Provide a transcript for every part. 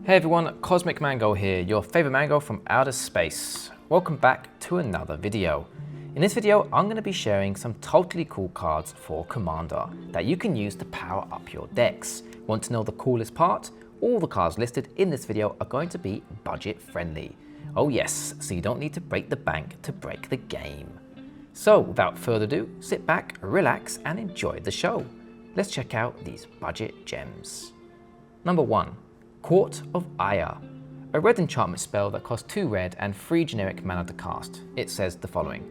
Hey everyone, Cosmic Mango here, your favorite mango from outer space. Welcome back to another video. In this video, I'm going to be sharing some totally cool cards for Commander that you can use to power up your decks. Want to know the coolest part? All the cards listed in this video are going to be budget friendly. Oh yes, so you don't need to break the bank to break the game. So without further ado, sit back, relax and enjoy the show. Let's check out these budget gems. Number 1. Court of Ire, a red enchantment spell that costs 2 red and 3 generic mana to cast. It says the following: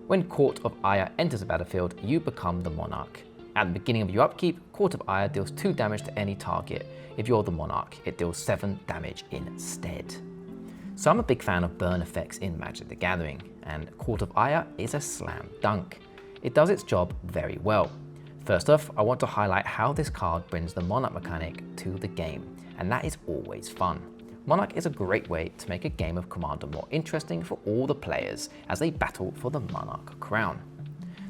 when Court of Ire enters the battlefield, you become the monarch. At the beginning of your upkeep, Court of Ire deals 2 damage to any target. If you're the monarch, it deals 7 damage instead. So I'm a big fan of burn effects in Magic the Gathering, and Court of Ire is a slam dunk. It does its job very well. First off, I want to highlight how this card brings the monarch mechanic to the game, and that is always fun. Monarch is a great way to make a game of Commander more interesting for all the players as they battle for the Monarch crown.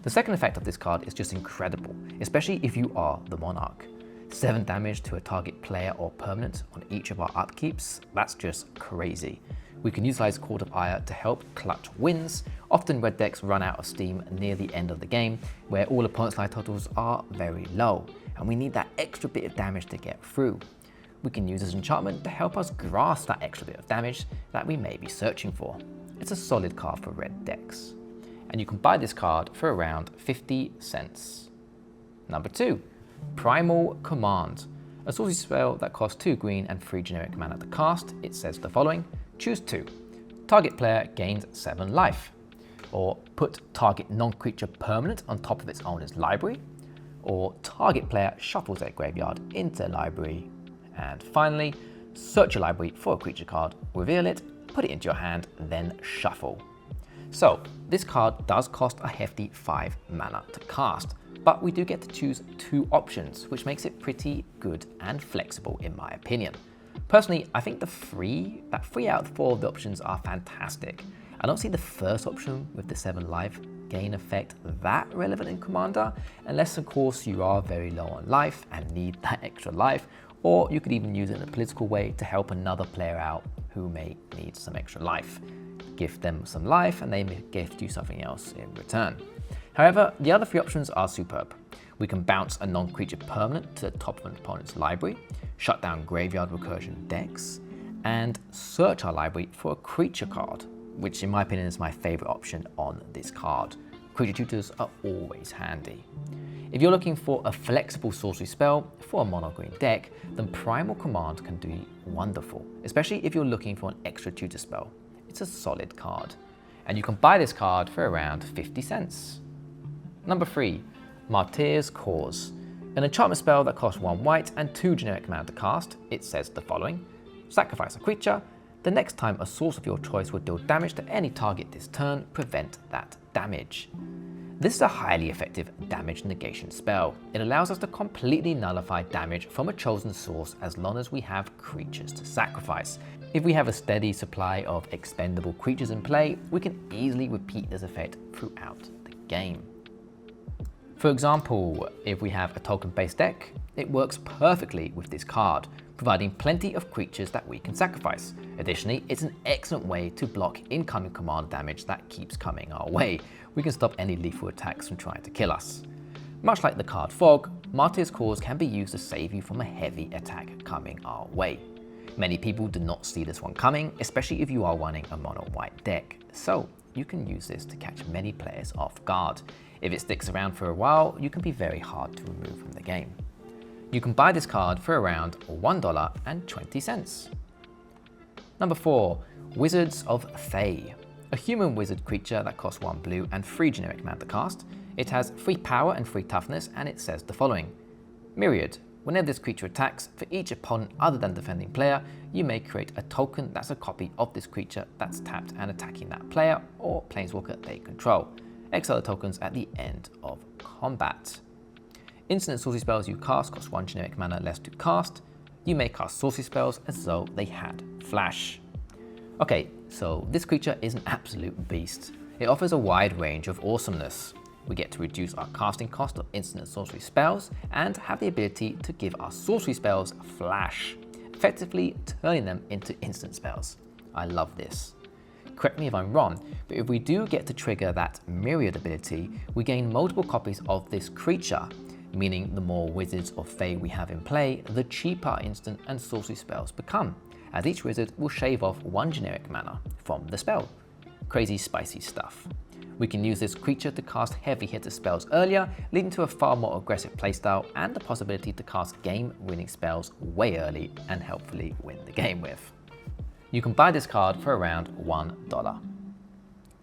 The second effect of this card is just incredible, especially if you are the Monarch. 7 damage to a target player or permanent on each of our upkeeps, that's just crazy. We can utilize Court of Ire to help clutch wins. Often red decks run out of steam near the end of the game where all opponents' life totals are very low, and we need that extra bit of damage to get through. We can use this enchantment to help us grasp that extra bit of damage that we may be searching for. It's a solid card for red decks. And you can buy this card for around 50 cents. Number 2. Primal Command, a sorcery spell that costs 2 green and 3 generic mana to cast. It says the following: choose 2. Target player gains 7 life. Or put target non-creature permanent on top of its owner's library. Or target player shuffles their graveyard into their library. And finally, search your library for a creature card, reveal it, put it into your hand, then shuffle. So this card does cost a hefty 5 mana to cast, but we do get to choose 2 options, which makes it pretty good and flexible in my opinion. Personally, I think that 3 out of 4 of the options are fantastic. I don't see the first option with the 7 life gain effect that relevant in Commander, unless of course you are very low on life and need that extra life, or you could even use it in a political way to help another player out who may need some extra life. Give them some life and they may gift you something else in return. However, the other 3 options are superb. We can bounce a non-creature permanent to the top of an opponent's library, shut down graveyard recursion decks, and search our library for a creature card, which in my opinion is my favorite option on this card. Creature tutors are always handy. If you're looking for a flexible sorcery spell for a mono green deck, then Primal Command can do wonderful, especially if you're looking for an extra tutor spell. It's a solid card, and you can buy this card for around 50 cents. Number 3. Martyrs Cause, an enchantment spell that costs 1 white and 2 generic mana to cast. It says the following: sacrifice a creature. The next time a source of your choice will deal damage to any target this turn, prevent that damage. This is a highly effective damage negation spell. It allows us to completely nullify damage from a chosen source as long as we have creatures to sacrifice. If we have a steady supply of expendable creatures in play, we can easily repeat this effect throughout the game. For example, if we have a token-based deck, it works perfectly with this card, providing plenty of creatures that we can sacrifice. Additionally, it's an excellent way to block incoming command damage that keeps coming our way. We can stop any lethal attacks from trying to kill us. Much like the card Fog, Martyrs Cause can be used to save you from a heavy attack coming our way. Many people do not see this one coming, especially if you are running a mono white deck, so you can use this to catch many players off guard. If it sticks around for a while, you can be very hard to remove from the game. You can buy this card for around $1.20. Number 4. Wizards of Thay, a human wizard creature that costs 1 blue and 3 generic mana to cast. It has 3 power and 3 toughness, and it says the following: Myriad, whenever this creature attacks, for each opponent other than defending player, you may create a token that's a copy of this creature that's tapped and attacking that player or planeswalker they control. Exile the tokens at the end of combat. Instant sorcery spells you cast cost 1 generic mana less to cast. You may cast sorcery spells as though they had flash. Okay, so this creature is an absolute beast. It offers a wide range of awesomeness. We get to reduce our casting cost of instant sorcery spells and have the ability to give our sorcery spells flash. effectively turning them into instant spells. I love this. Correct me if I'm wrong, but if we do get to trigger that Myriad ability, we gain multiple copies of this creature, meaning the more wizards or Thay we have in play, the cheaper instant and sorcery spells become, as each wizard will shave off 1 generic mana from the spell. Crazy spicy stuff. We can use this creature to cast heavy hitter spells earlier, leading to a far more aggressive playstyle and the possibility to cast game-winning spells way early and helpfully win the game with. You can buy this card for around $1.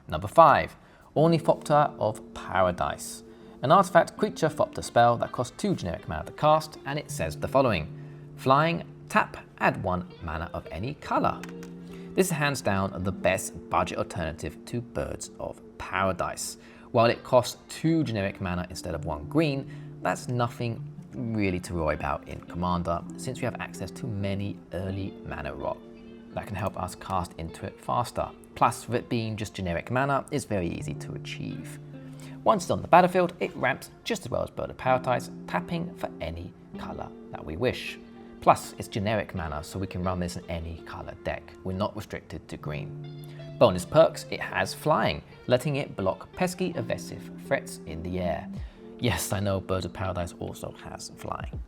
Number 5, Ornithopter of Paradise. An artifact creature Thopter spell that costs 2 generic mana to cast, and it says the following. Flying, tap, add 1 mana of any color. This is hands down the best budget alternative to Birds of Paradise. While it costs 2 generic mana instead of 1 green, that's nothing really to worry about in Commander, since we have access to many early mana rot that can help us cast into it faster. Plus, with it being just generic mana, it's very easy to achieve. Once it's on the battlefield, it ramps just as well as Bird of Paradise, tapping for any color that we wish. Plus, it's generic mana, so we can run this in any color deck. We're not restricted to green. Bonus perks, it has flying, letting it block pesky, evasive threats in the air. Yes, I know Birds of Paradise also has flying.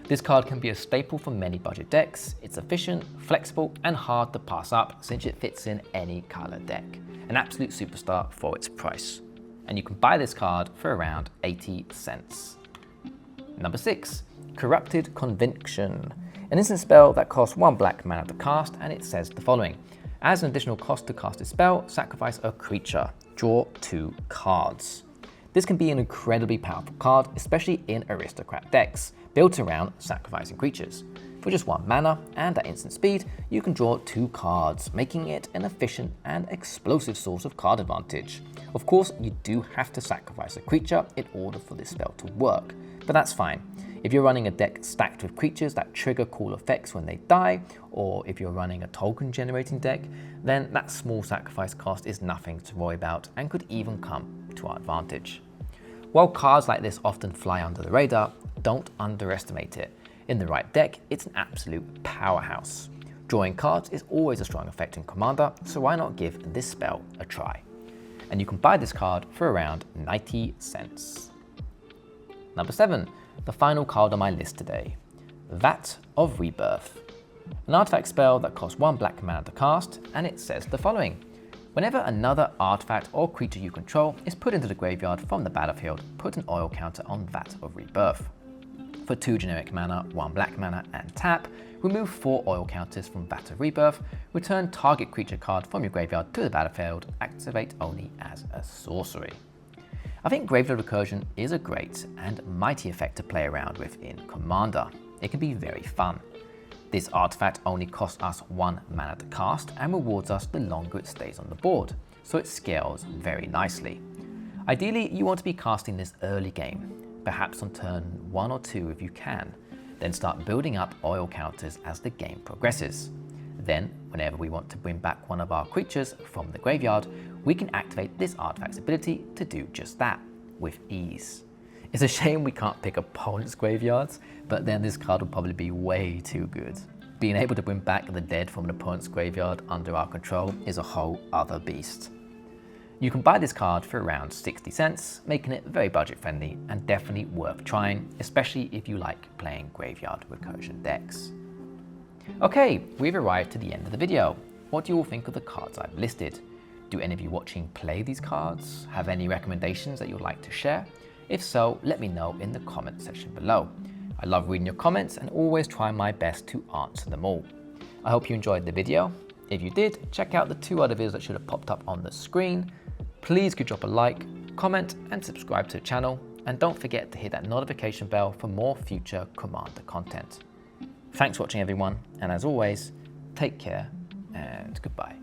This card can be a staple for many budget decks. It's efficient, flexible, and hard to pass up since it fits in any color deck. An absolute superstar for its price. And you can buy this card for around 80 cents. Number 6, Corrupted Conviction. An instant spell that costs 1 black mana to cast, and it says the following. As an additional cost to cast a spell, sacrifice a creature. Draw 2 cards. This can be an incredibly powerful card, especially in aristocrat decks, built around sacrificing creatures. For just 1 mana and at instant speed, you can draw 2 cards, making it an efficient and explosive source of card advantage. Of course, you do have to sacrifice a creature in order for this spell to work, but that's fine. If you're running a deck stacked with creatures that trigger cool effects when they die, or if you're running a token generating deck, then that small sacrifice cost is nothing to worry about and could even come to our advantage. While cards like this often fly under the radar, don't underestimate it. In the right deck, it's an absolute powerhouse. Drawing cards is always a strong effect in Commander, so why not give this spell a try? And you can buy this card for around 90 cents. Number 7, the final card on my list today, Vat of Rebirth. An artifact spell that costs 1 black mana to cast, and it says the following. Whenever another artifact or creature you control is put into the graveyard from the battlefield, put an oil counter on Vat of Rebirth. For 2 generic mana, 1 black mana, and tap, remove 4 oil counters from Vat of Rebirth, return target creature card from your graveyard to the battlefield, activate only as a sorcery. I think Graveyard Recursion is a great and mighty effect to play around with in Commander. It can be very fun. This artifact only costs us 1 mana to cast and rewards us the longer it stays on the board, so it scales very nicely. Ideally, you want to be casting this early game, perhaps on turn 1 or 2 if you can, then start building up oil counters as the game progresses. Then, whenever we want to bring back one of our creatures from the graveyard, we can activate this artifact's ability to do just that, with ease. It's a shame we can't pick opponents' graveyards, but then this card will probably be way too good. Being able to bring back the dead from an opponent's graveyard under our control is a whole other beast. You can buy this card for around 60 cents, making it very budget friendly and definitely worth trying, especially if you like playing Graveyard Recursion decks. Okay, we've arrived to the end of the video. What do you all think of the cards I've listed? Do any of you watching play these cards? Have any recommendations that you'd like to share? If so, let me know in the comment section below. I love reading your comments and always try my best to answer them all. I hope you enjoyed the video. If you did, check out the 2 other videos that should have popped up on the screen. Please could drop a like, comment, and subscribe to the channel. And don't forget to hit that notification bell for more future Commander content. Thanks for watching everyone, and as always, take care and goodbye.